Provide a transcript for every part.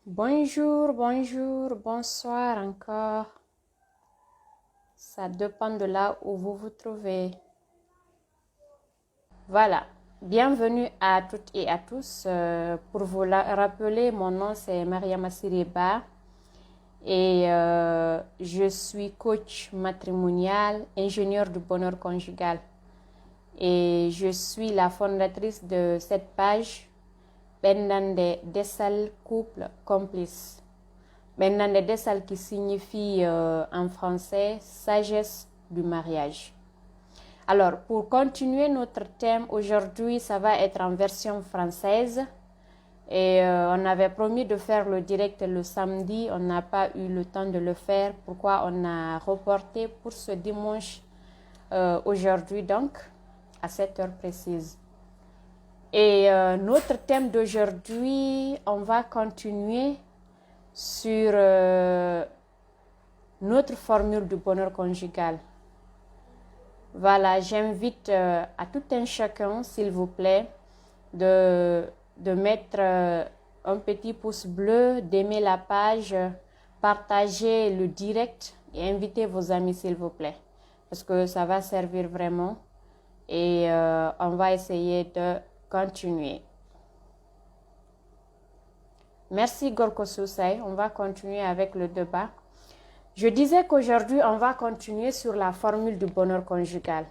Bonjour, bonjour, bonsoir encore. Ça dépend de là où vous vous trouvez. Voilà. Bienvenue à toutes et à tous. Pour vous rappeler, mon nom c'est Mariama Siriba et je suis coach matrimonial, ingénieur du bonheur conjugal. Et je suis la fondatrice de cette page Bendande Desal Couple Complice. Bendande Desal qui signifie en français sagesse du mariage. Alors, pour continuer notre thème aujourd'hui, ça va être en version française. Et on avait promis de faire le direct le samedi. On n'a pas eu le temps de le faire. Pourquoi on a reporté pour ce dimanche aujourd'hui, donc, à 7 heures précises. Et notre thème d'aujourd'hui, on va continuer sur notre formule du bonheur conjugal. Voilà, j'invite à tout un chacun, s'il vous plaît, de mettre un petit pouce bleu, d'aimer la page, partager le direct et inviter vos amis, s'il vous plaît. Parce que ça va servir vraiment et on va essayer de continuer. Merci Gorko Soussaï, on va continuer avec le débat. Je disais qu'aujourd'hui, on va continuer sur la formule du bonheur conjugal.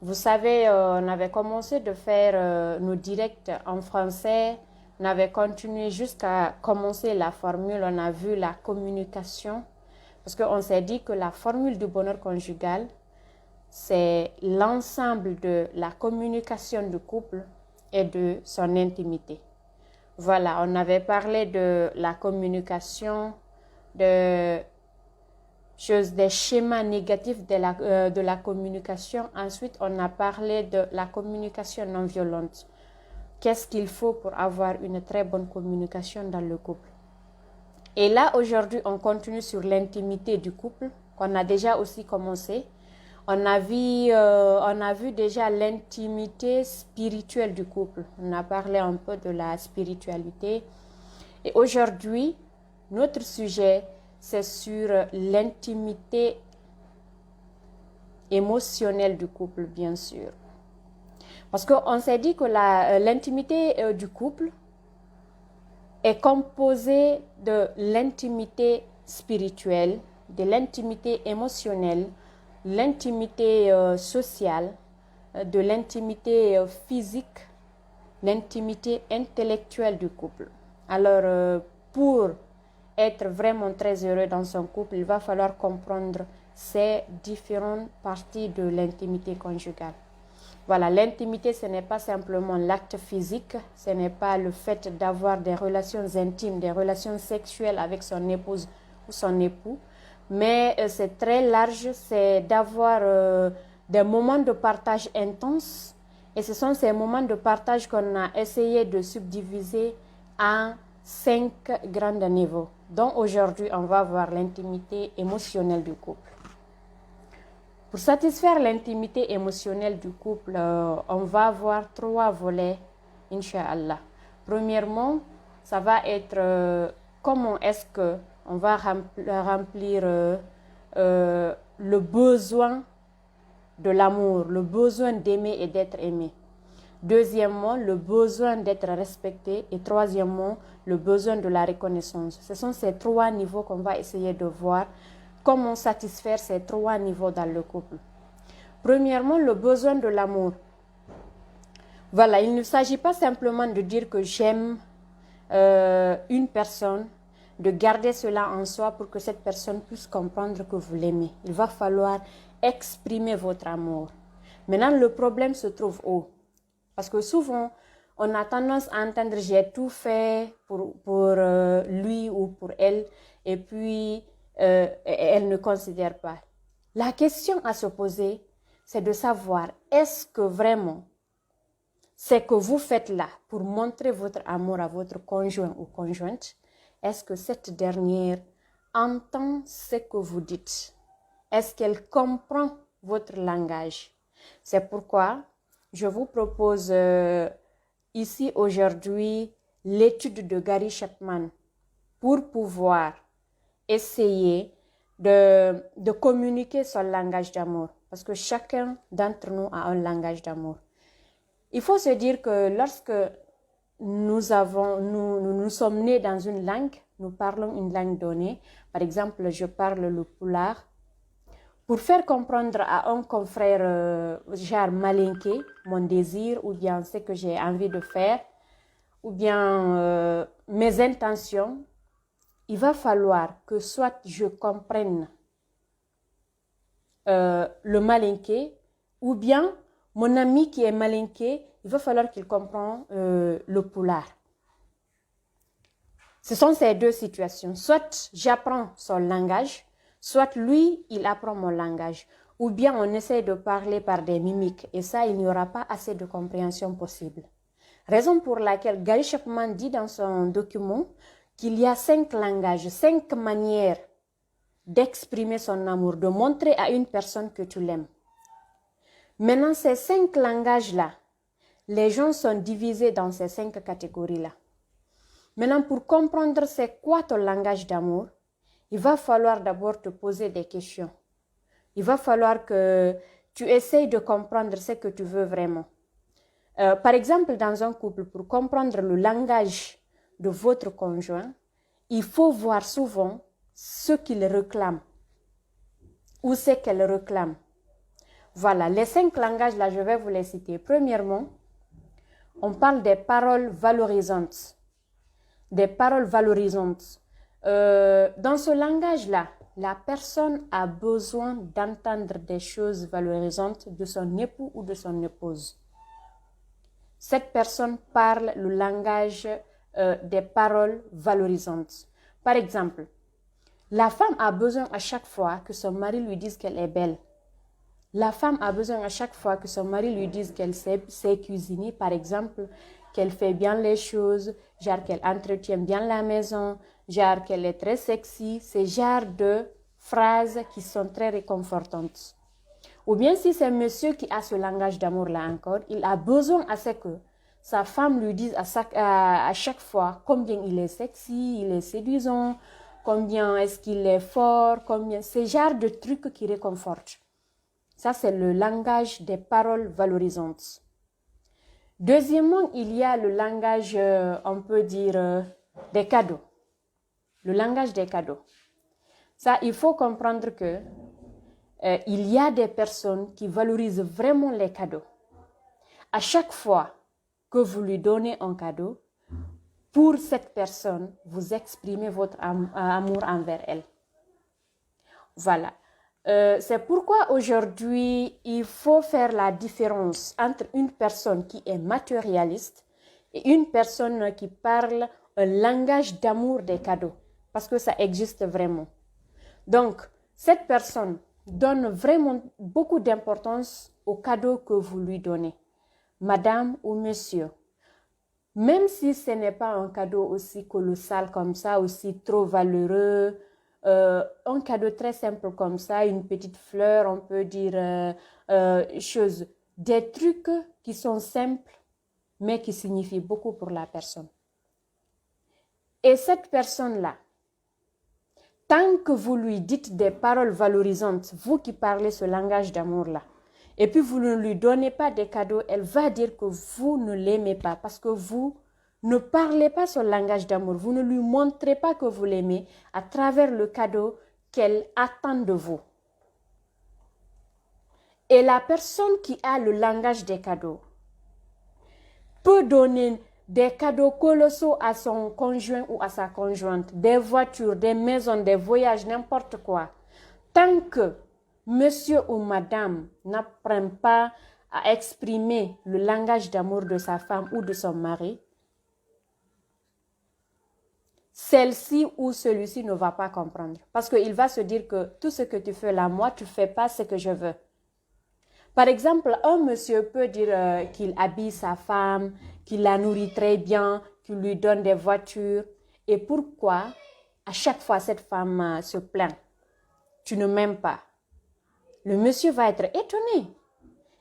Vous savez, on avait commencé de faire nos directs en français. On avait continué jusqu'à commencer la formule. On a vu la communication. Parce qu'on s'est dit que la formule du bonheur conjugal, c'est l'ensemble de la communication du couple et de son intimité. Voilà, on avait parlé de la communication, des schémas négatifs de la communication. Ensuite, on a parlé de la communication non violente. Qu'est-ce qu'il faut pour avoir une très bonne communication dans le couple? Et là, aujourd'hui, on continue sur l'intimité du couple, qu'on a déjà aussi commencé. On a vu déjà l'intimité spirituelle du couple. On a parlé un peu de la spiritualité. Et aujourd'hui, notre sujet, c'est sur l'intimité émotionnelle du couple, bien sûr. Parce qu'on s'est dit que l'intimité du couple est composée de l'intimité spirituelle, de l'intimité émotionnelle, l'intimité sociale, de l'intimité physique, l'intimité intellectuelle du couple. Alors, pour être vraiment très heureux dans son couple, il va falloir comprendre ces différentes parties de l'intimité conjugale. Voilà, l'intimité, ce n'est pas simplement l'acte physique, ce n'est pas le fait d'avoir des relations intimes, des relations sexuelles avec son épouse ou son époux, mais c'est très large, c'est d'avoir des moments de partage intenses. Et ce sont ces moments de partage qu'on a essayé de subdiviser en 5 grands niveaux. Donc aujourd'hui, on va voir l'intimité émotionnelle du couple. Pour satisfaire l'intimité émotionnelle du couple, on va voir 3 volets, Inch'Allah. Premièrement, ça va être comment est-ce qu'on va remplir le besoin de l'amour, le besoin d'aimer et d'être aimé. Deuxièmement, le besoin d'être respecté. Et troisièmement, le besoin de la reconnaissance. Ce sont ces 3 niveaux qu'on va essayer de voir. Comment satisfaire ces 3 niveaux dans le couple. Premièrement, le besoin de l'amour. Voilà, il ne s'agit pas simplement de dire que j'aime une personne, de garder cela en soi pour que cette personne puisse comprendre que vous l'aimez. Il va falloir exprimer votre amour. Maintenant, le problème se trouve où? Parce que souvent, on a tendance à entendre j'ai tout fait pour lui ou pour elle et puis elle ne considère pas. La question à se poser, c'est de savoir est-ce que vraiment ce que vous faites là pour montrer votre amour à votre conjoint ou conjointe, est-ce que cette dernière entend ce que vous dites? Est-ce qu'elle comprend votre langage? C'est pourquoi je vous propose ici aujourd'hui l'étude de Gary Chapman. pour pouvoir essayer de communiquer son langage d'amour. Parce que chacun d'entre nous a un langage d'amour. Il faut se dire que lorsque nous sommes nés dans une langue, nous parlons une langue donnée. Par exemple, je parle le pulaar. Pour faire comprendre à un confrère genre malinké mon désir ou bien ce que j'ai envie de faire ou bien mes intentions, il va falloir que soit je comprenne le malinké ou bien mon ami qui est malinké, il va falloir qu'il comprenne le pulaar. Ce sont ces deux situations. Soit j'apprends son langage, soit lui, il apprend mon langage. Ou bien on essaie de parler par des mimiques. Et ça, il n'y aura pas assez de compréhension possible. Raison pour laquelle Gary Chapman dit dans son document qu'il y a 5 langages, 5 manières d'exprimer son amour, de montrer à une personne que tu l'aimes. Maintenant, ces 5 langages-là, les gens sont divisés dans ces 5 catégories-là. Maintenant, pour comprendre c'est quoi ton langage d'amour, il va falloir d'abord te poser des questions. Il va falloir que tu essayes de comprendre ce que tu veux vraiment. Par exemple, dans un couple, pour comprendre le langage de votre conjoint, il faut voir souvent ce qu'il réclame ou ce qu'elle réclame. Voilà, les 5 langages là, je vais vous les citer. Premièrement, on parle des paroles valorisantes. Des paroles valorisantes. Dans ce langage-là, la personne a besoin d'entendre des choses valorisantes de son époux ou de son épouse. Cette personne parle le langage des paroles valorisantes. Par exemple, la femme a besoin à chaque fois que son mari lui dise qu'elle est belle. La femme a besoin à chaque fois que son mari lui dise qu'elle sait cuisiner, par exemple, qu'elle fait bien les choses, genre qu'elle entretient bien la maison, genre qu'elle est très sexy, ces genres de phrases qui sont très réconfortantes. Ou bien si c'est monsieur qui a ce langage d'amour-là encore, il a besoin à ce que sa femme lui dise à chaque fois combien il est sexy, il est séduisant, combien est-ce qu'il est fort, combien... ces genres de trucs qui réconfortent. Ça, c'est le langage des paroles valorisantes. Deuxièmement, il y a le langage, on peut dire, des cadeaux. Le langage des cadeaux. Ça, il faut comprendre que il y a des personnes qui valorisent vraiment les cadeaux. À chaque fois que vous lui donnez un cadeau, pour cette personne, vous exprimez votre amour envers elle. Voilà. C'est pourquoi aujourd'hui, il faut faire la différence entre une personne qui est matérialiste et une personne qui parle un langage d'amour des cadeaux. Parce que ça existe vraiment. Donc, cette personne donne vraiment beaucoup d'importance aux cadeaux que vous lui donnez. Madame ou monsieur. Même si ce n'est pas un cadeau aussi colossal comme ça, aussi trop valeureux, un cadeau très simple comme ça, une petite fleur, on peut dire des trucs qui sont simples, mais qui signifient beaucoup pour la personne. Et cette personne-là, tant que vous lui dites des paroles valorisantes, vous qui parlez ce langage d'amour-là, et puis vous ne lui donnez pas des cadeaux, elle va dire que vous ne l'aimez pas parce que vous ne parlez pas son langage d'amour. Vous ne lui montrez pas que vous l'aimez à travers le cadeau qu'elle attend de vous. Et la personne qui a le langage des cadeaux peut donner des cadeaux colossaux à son conjoint ou à sa conjointe, des voitures, des maisons, des voyages, n'importe quoi. Tant que monsieur ou madame n'apprend pas à exprimer le langage d'amour de sa femme ou de son mari, celle-ci ou celui-ci ne va pas comprendre. Parce qu'il va se dire que tout ce que tu fais là, moi, tu ne fais pas ce que je veux. Par exemple, un monsieur peut dire qu'il habille sa femme, qu'il la nourrit très bien, qu'il lui donne des voitures. Et pourquoi à chaque fois cette femme se plaint? Tu ne m'aimes pas. Le monsieur va être étonné.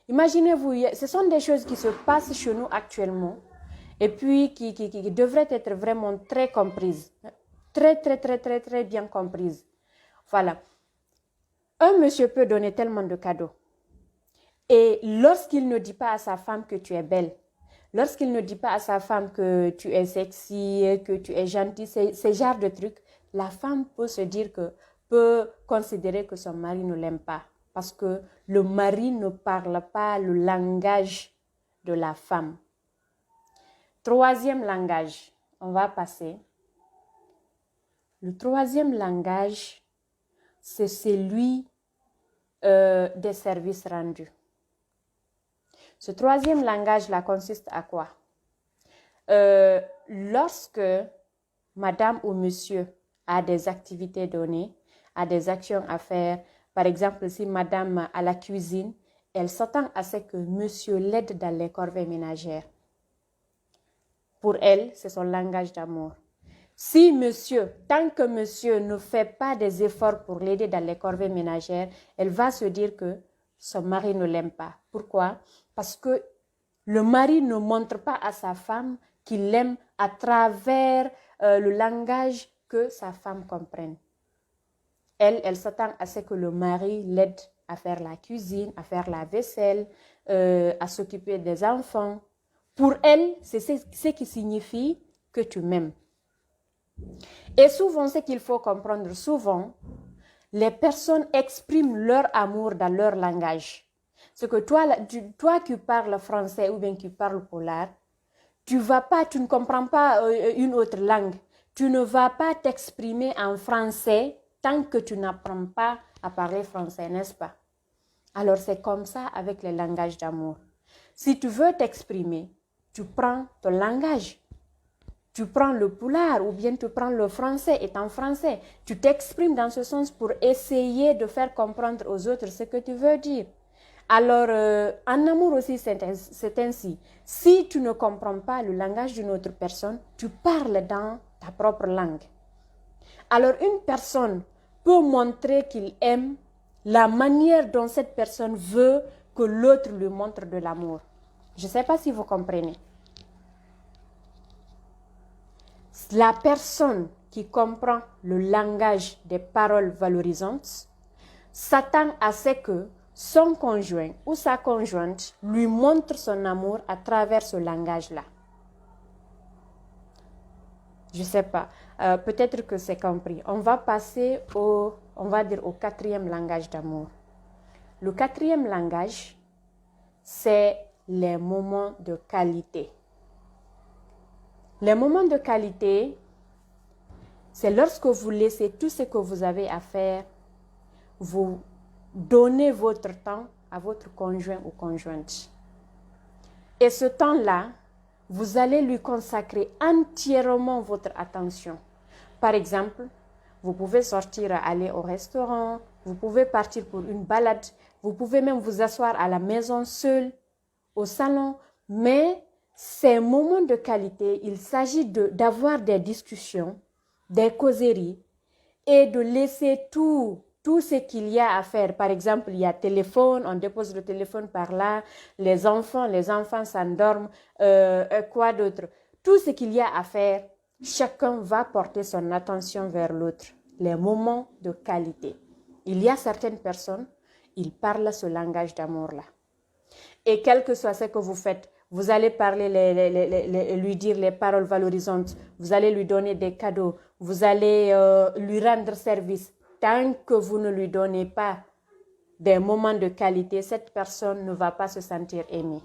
Imaginez-vous, ce sont des choses qui se passent chez nous actuellement et puis qui devraient être vraiment très comprises. très bien comprise. Voilà. Un monsieur peut donner tellement de cadeaux. Et lorsqu'il ne dit pas à sa femme que tu es belle, lorsqu'il ne dit pas à sa femme que tu es sexy, que tu es gentille, ces genres de trucs, la femme peut considérer que son mari ne l'aime pas. Parce que le mari ne parle pas le langage de la femme. Troisième langage, on va passer. Le troisième langage, c'est celui des services rendus. Ce troisième langage-là consiste à quoi? Lorsque madame ou monsieur a des activités données, a des actions à faire, par exemple, si madame a la cuisine, elle s'attend à ce que monsieur l'aide dans les corvées ménagères. Pour elle, c'est son langage d'amour. Si monsieur, tant que monsieur ne fait pas des efforts pour l'aider dans les corvées ménagères, elle va se dire que son mari ne l'aime pas. Pourquoi? Parce que le mari ne montre pas à sa femme qu'il l'aime à travers le langage que sa femme comprenne. Elle s'attend à ce que le mari l'aide à faire la cuisine, à faire la vaisselle, à s'occuper des enfants. Pour elle, c'est ce qui signifie que tu m'aimes. Et souvent, ce qu'il faut comprendre, souvent, les personnes expriment leur amour dans leur langage. C'est que toi qui parles français ou bien qui parles polar, tu ne comprends pas une autre langue. Tu ne vas pas t'exprimer en français tant que tu n'apprends pas à parler français, n'est-ce pas? Alors c'est comme ça avec les langages d'amour. Si tu veux t'exprimer, tu prends ton langage. Tu prends le poulard ou bien tu prends le français étant français. Tu t'exprimes dans ce sens pour essayer de faire comprendre aux autres ce que tu veux dire. Alors, en amour aussi, c'est ainsi. Si tu ne comprends pas le langage d'une autre personne, tu parles dans ta propre langue. Alors, une personne peut montrer qu'il aime la manière dont cette personne veut que l'autre lui montre de l'amour. Je ne sais pas si vous comprenez. La personne qui comprend le langage des paroles valorisantes s'attend à ce que son conjoint ou sa conjointe lui montre son amour à travers ce langage-là. Je ne sais pas. Peut-être que c'est compris. On va passer au quatrième langage d'amour. Le quatrième langage, c'est les moments de qualité. Les moments de qualité, c'est lorsque vous laissez tout ce que vous avez à faire, vous donnez votre temps à votre conjoint ou conjointe. Et ce temps-là, vous allez lui consacrer entièrement votre attention. Par exemple, vous pouvez sortir, aller au restaurant, vous pouvez partir pour une balade, vous pouvez même vous asseoir à la maison seul, au salon, mais ces moments de qualité, il s'agit d'avoir des discussions, des causeries et de laisser tout ce qu'il y a à faire. Par exemple, il y a téléphone, on dépose le téléphone par là, les enfants s'endorment, quoi d'autre? Tout ce qu'il y a à faire, chacun va porter son attention vers l'autre. Les moments de qualité. Il y a certaines personnes, ils parlent ce langage d'amour-là. Et quel que soit ce que vous faites, vous allez parler, lui dire les paroles valorisantes, vous allez lui donner des cadeaux, vous allez lui rendre service. Tant que vous ne lui donnez pas des moments de qualité, cette personne ne va pas se sentir aimée.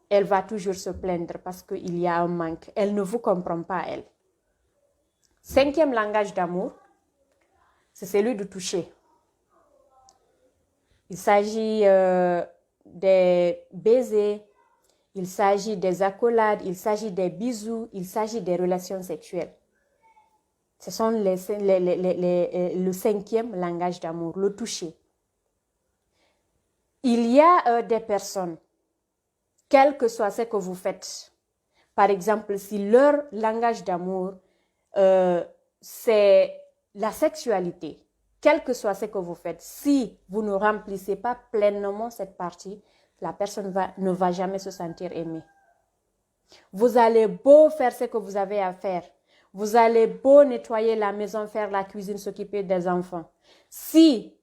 Elle va toujours se plaindre parce qu'il y a un manque. Elle ne vous comprend pas, elle. Cinquième langage d'amour, c'est celui de toucher. Il s'agit des baisers, il s'agit des accolades, il s'agit des bisous, il s'agit des relations sexuelles. Ce sont le cinquième langage d'amour, le toucher. Il y a des personnes, quel que soit ce que vous faites, par exemple, si leur langage d'amour, c'est la sexualité, quel que soit ce que vous faites, si vous ne remplissez pas pleinement cette partie, la personne ne va jamais se sentir aimée. Vous allez beau faire ce que vous avez à faire. Vous allez beau nettoyer la maison, faire la cuisine, s'occuper des enfants. Si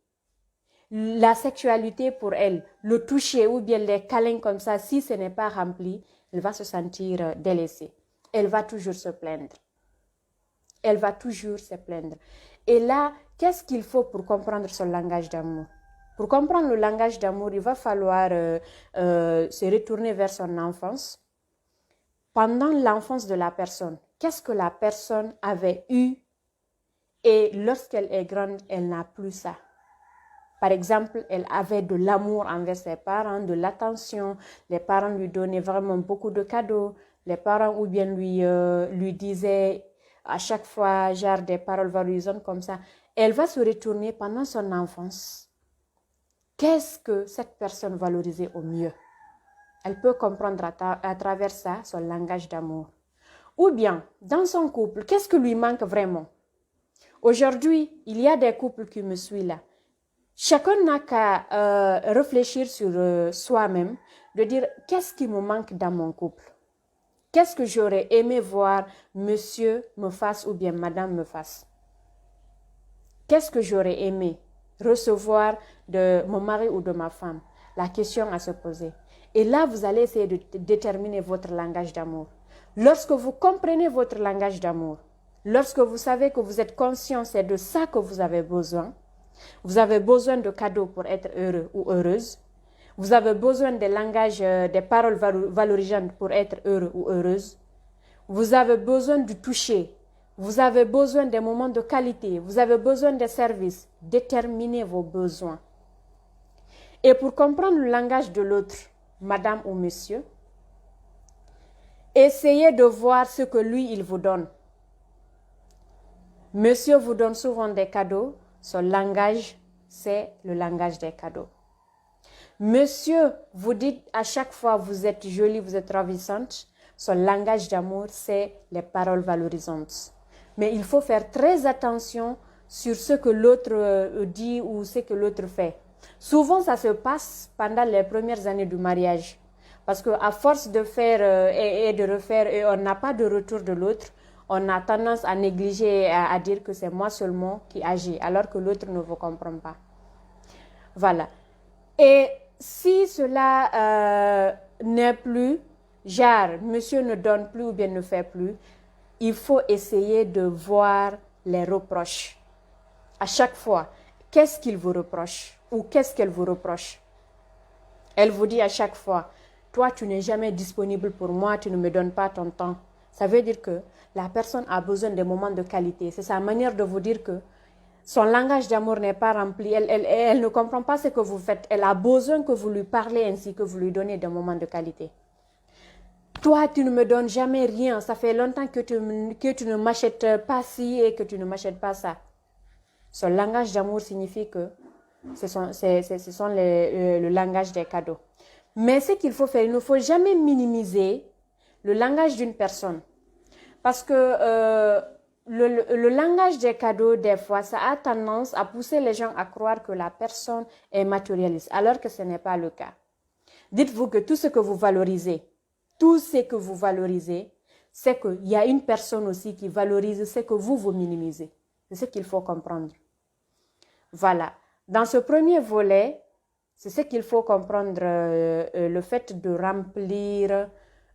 la sexualité pour elle, le toucher ou bien les câlins comme ça, si ce n'est pas rempli, elle va se sentir délaissée. Elle va toujours se plaindre. Elle va toujours se plaindre. Et là, qu'est-ce qu'il faut pour comprendre son langage d'amour? Pour comprendre le langage d'amour, il va falloir se retourner vers son enfance. Pendant l'enfance de la personne, qu'est-ce que la personne avait eu et lorsqu'elle est grande, elle n'a plus ça. Par exemple, elle avait de l'amour envers ses parents, de l'attention. Les parents lui donnaient vraiment beaucoup de cadeaux. Les parents ou bien lui disaient à chaque fois genre des paroles valorisantes comme ça. Elle va se retourner pendant son enfance. Qu'est-ce que cette personne valorisait au mieux? Elle peut comprendre à travers ça son langage d'amour. Ou bien, dans son couple, qu'est-ce que lui manque vraiment? Aujourd'hui, il y a des couples qui me suivent là. Chacun n'a qu'à réfléchir sur soi-même, de dire qu'est-ce qui me manque dans mon couple? Qu'est-ce que j'aurais aimé voir monsieur me fasse ou bien madame me fasse? Qu'est-ce que j'aurais aimé recevoir de mon mari ou de ma femme? La question à se poser. Et là, vous allez essayer de déterminer votre langage d'amour. Lorsque vous comprenez votre langage d'amour, lorsque vous savez que vous êtes conscient, c'est de ça que vous avez besoin de cadeaux pour être heureux ou heureuse. Vous avez besoin des langages, des paroles valorisantes pour être heureux ou heureuse. Vous avez besoin du toucher. Vous avez besoin des moments de qualité. Vous avez besoin des services. Déterminez vos besoins. Et pour comprendre le langage de l'autre, madame ou monsieur, essayez de voir ce que lui, il vous donne. Monsieur vous donne souvent des cadeaux. Son langage, c'est le langage des cadeaux. Monsieur, vous dites à chaque fois, vous êtes jolie, vous êtes ravissante. Son langage d'amour, c'est les paroles valorisantes. Mais il faut faire très attention sur ce que l'autre dit ou ce que l'autre fait. Souvent, ça se passe pendant les premières années du mariage. Parce qu'à force de faire et de refaire, et on n'a pas de retour de l'autre, on a tendance à négliger, à dire que c'est moi seulement qui agis, alors que l'autre ne vous comprend pas. Voilà. Et si cela n'est plus, genre, monsieur ne donne plus ou bien ne fait plus, il faut essayer de voir les reproches. À chaque fois, qu'est-ce qu'il vous reproche ou qu'est-ce qu'elle vous reproche? Elle vous dit à chaque fois, toi, tu n'es jamais disponible pour moi, tu ne me donnes pas ton temps. Ça veut dire que la personne a besoin de moments de qualité. C'est sa manière de vous dire que son langage d'amour n'est pas rempli. Elle ne comprend pas ce que vous faites. Elle a besoin que vous lui parlez ainsi que vous lui donnez des moments de qualité. Toi, tu ne me donnes jamais rien. Ça fait longtemps que tu ne m'achètes pas ci et que tu ne m'achètes pas ça. Son langage d'amour signifie que ce sont le langage des cadeaux. Mais ce qu'il faut faire, il ne faut jamais minimiser le langage d'une personne. Parce que le langage des cadeaux, des fois, ça a tendance à pousser les gens à croire que la personne est matérialiste, alors que ce n'est pas le cas. Dites-vous que tout ce que vous valorisez, c'est qu'il y a une personne aussi qui valorise ce que vous minimisez. C'est ce qu'il faut comprendre. Voilà. Dans ce premier volet, c'est ce qu'il faut comprendre, le fait de remplir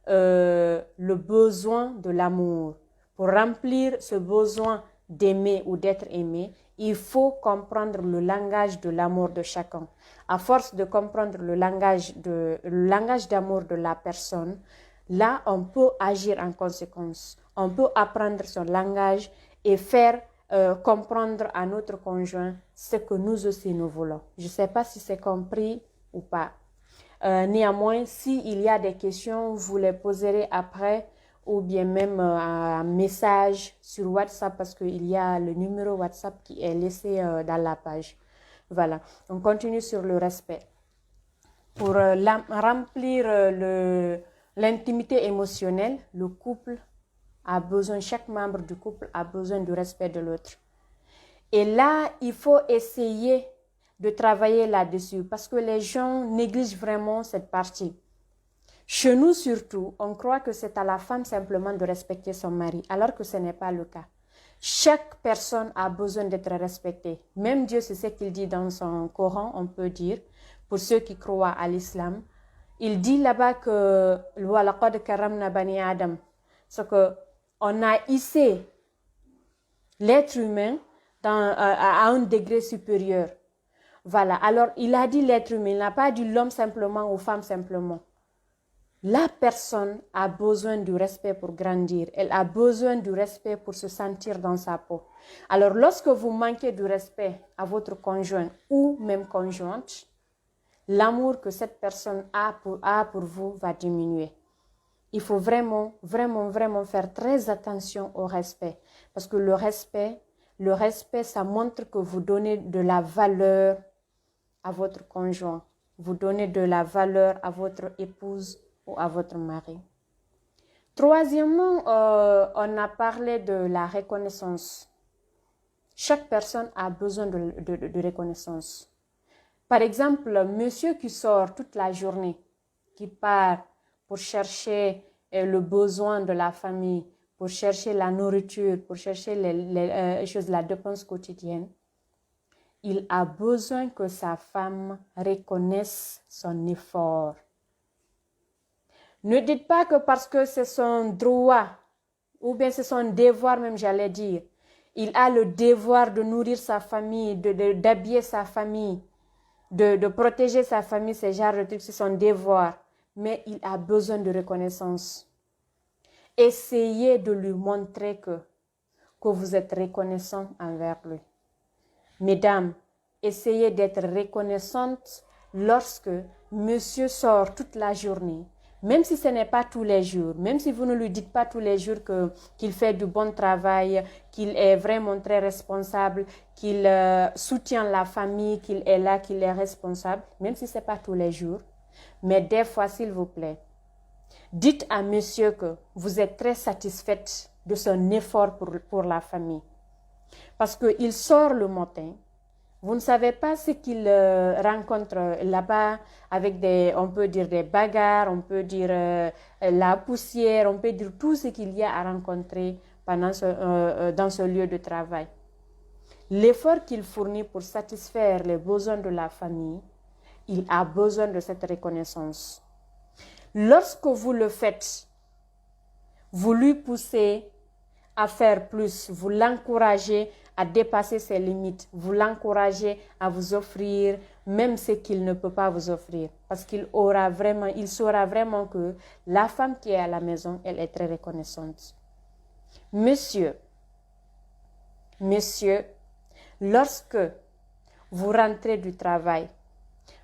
le besoin de l'amour. Pour remplir ce besoin d'aimer ou d'être aimé, il faut comprendre le langage de l'amour de chacun. À force de comprendre le langage d'amour de la personne, là, on peut agir en conséquence. On peut apprendre son langage et faire comprendre à notre conjoint ce que nous aussi nous voulons. Je ne sais pas si c'est compris ou pas. Néanmoins, s'il y a des questions, vous les poserez après ou bien même un message sur WhatsApp parce qu'il y a le numéro WhatsApp qui est laissé dans la page. Voilà, on continue sur le respect. Pour remplir l'intimité émotionnelle, le couple a besoin, chaque membre du couple a besoin du respect de l'autre. Et là, il faut essayer de travailler là-dessus parce que les gens négligent vraiment cette partie. Chez nous surtout, on croit que c'est à la femme simplement de respecter son mari, alors que ce n'est pas le cas. Chaque personne a besoin d'être respectée. Même Dieu, c'est ce qu'il dit dans son Coran, on peut dire, pour ceux qui croient à l'islam. Il dit là-bas que وَلَقَدْ كَرَّمْنَا بَنِي Adam. C'est qu'on a hissé l'être humain à un degré supérieur. Voilà, alors il a dit l'être humain, il n'a pas dit l'homme simplement ou femme simplement. La personne a besoin du respect pour grandir. Elle a besoin du respect pour se sentir dans sa peau. Alors, lorsque vous manquez du respect à votre conjoint ou même conjointe, l'amour que cette personne a pour vous va diminuer. Il faut vraiment, vraiment, vraiment faire très attention au respect. Parce que le respect, ça montre que vous donnez de la valeur à votre conjoint. Vous donnez de la valeur à votre épouse ou à votre mari. Troisièmement, on a parlé de la reconnaissance. Chaque personne a besoin de reconnaissance. Par exemple, monsieur qui sort toute la journée, qui part pour chercher le besoin de la famille, pour chercher la nourriture, pour chercher les choses, la dépense quotidienne, il a besoin que sa femme reconnaisse son effort. Ne dites pas que parce que c'est son droit, ou bien c'est son devoir même, j'allais dire, il a le devoir de nourrir sa famille, d'habiller sa famille, de protéger sa famille, ces genres de trucs, c'est son devoir. Mais il a besoin de reconnaissance. Essayez de lui montrer que vous êtes reconnaissant envers lui. Mesdames, essayez d'être reconnaissantes lorsque monsieur sort toute la journée. Même si ce n'est pas tous les jours, même si vous ne lui dites pas tous les jours qu'il fait du bon travail, qu'il est vraiment très responsable, qu'il soutient la famille, qu'il est là, qu'il est responsable, même si ce n'est pas tous les jours. Mais des fois, s'il vous plaît, dites à monsieur que vous êtes très satisfaite de son effort pour la famille. Parce qu'il sort le matin, vous ne savez pas ce qu'il rencontre là-bas avec on peut dire des bagarres, on peut dire la poussière, on peut dire tout ce qu'il y a à rencontrer dans ce lieu de travail. L'effort qu'il fournit pour satisfaire les besoins de la famille, il a besoin de cette reconnaissance. Lorsque vous le faites, vous lui poussez à faire plus, vous l'encouragez à dépasser ses limites, vous l'encouragez à vous offrir même ce qu'il ne peut pas vous offrir, parce qu'il saura vraiment que la femme qui est à la maison, elle est très reconnaissante. Monsieur, lorsque vous rentrez du travail,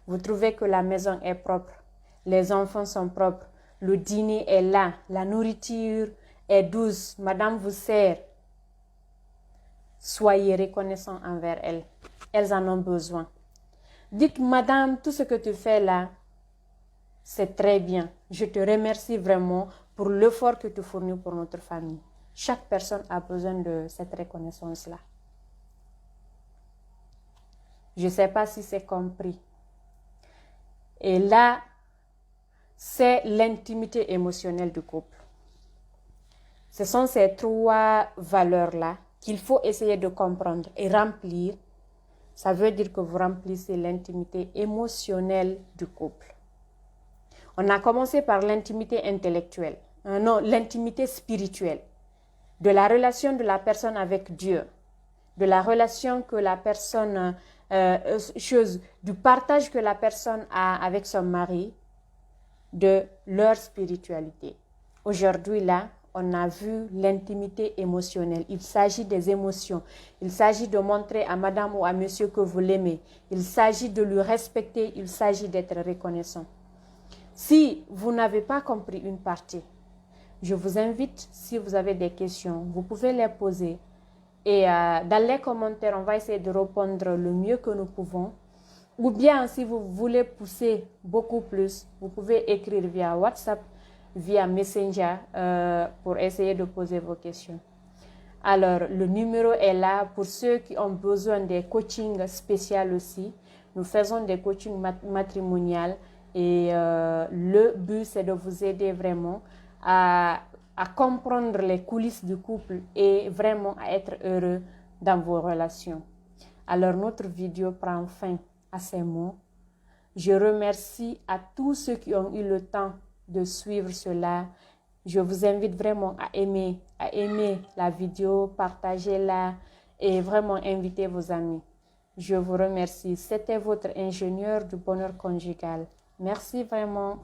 vous trouvez que la maison est propre, les enfants sont propres, le dîner est là, la nourriture est douce, madame vous sert. Soyez reconnaissant envers elles. Elles en ont besoin. Dites, madame, tout ce que tu fais là, c'est très bien. Je te remercie vraiment pour l'effort que tu fournis pour notre famille. Chaque personne a besoin de cette reconnaissance-là. Je ne sais pas si c'est compris. Et là, c'est l'intimité émotionnelle du couple. Ce sont ces trois valeurs-là qu'il faut essayer de comprendre et remplir. Ça veut dire que vous remplissez l'intimité émotionnelle du couple. On a commencé par l'intimité intellectuelle, l'intimité spirituelle, de la relation de la personne avec Dieu, de la relation que la personne, du partage que la personne a avec son mari, de leur spiritualité. Aujourd'hui, là, on a vu l'intimité émotionnelle. Il s'agit des émotions. Il s'agit de montrer à madame ou à monsieur que vous l'aimez. Il s'agit de lui respecter. Il s'agit d'être reconnaissant. Si vous n'avez pas compris une partie, je vous invite, si vous avez des questions, vous pouvez les poser. Et dans les commentaires, on va essayer de répondre le mieux que nous pouvons. Ou bien, si vous voulez pousser beaucoup plus, vous pouvez écrire via WhatsApp, via Messenger pour essayer de poser vos questions. Alors, le numéro est là pour ceux qui ont besoin des coachings spéciaux aussi. Nous faisons des coachings matrimoniaux Et le but, c'est de vous aider vraiment à comprendre les coulisses du couple et vraiment à être heureux dans vos relations. Alors, notre vidéo prend fin à ces mots. Je remercie à tous ceux qui ont eu le temps de suivre cela. Je vous invite vraiment à aimer la vidéo, partagez-la et vraiment invitez vos amis. Je vous remercie. C'était votre ingénieur du bonheur conjugal. Merci vraiment.